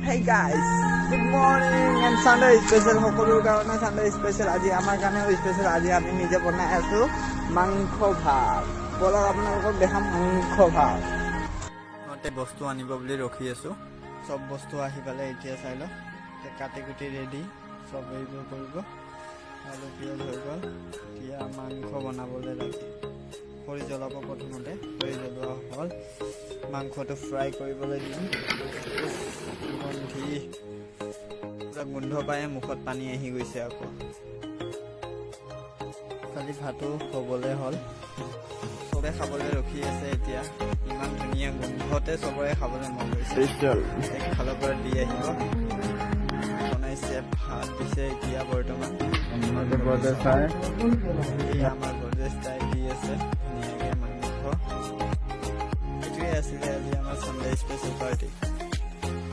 Hey guys, good morning and Sunday special সকলোৰ কাৰণে Sunday special আজি আমাৰ কাৰণেও special আজি আমি নিজে বনাই আছো মাংস ভাত বলক আপোনালোকক দেখাম মাংস ভাত মতে বস্তু আনিব বুলি ৰখি আছো সব বস্তু আহি পালে এতিয়া চাই ল কাটি কুটি ৰেডি সব এইবোৰ কৰিব আলু পিয়াজ হৈ গ'ল এতিয়া মাংস বনাবলৈ লাগে খৰি জ্বলাব প্ৰথমতে খৰি জ্বলোৱা হ'ল মাংসটো ফ্ৰাই কৰিবলৈ দিম গোন্ধ পাই মুখত পানী আহি গৈছে আকৌ খালি ভাতো হ'বলৈ হ'ল সবে খাবলৈ ৰখি আছে এতিয়া ইমান ধুনীয়া গোন্ধতে সবৰে খাবলৈ মন গৈছে খালৰ পৰা দি আহিব বনাইছে ভাত দিছে এতিয়া বৰ্তমান আমাৰ গডৰেজ চাই দি আছে ধুনীয়াকৈ মাংস এইটোৱে আছিলে আজি আমাৰ Sunday special party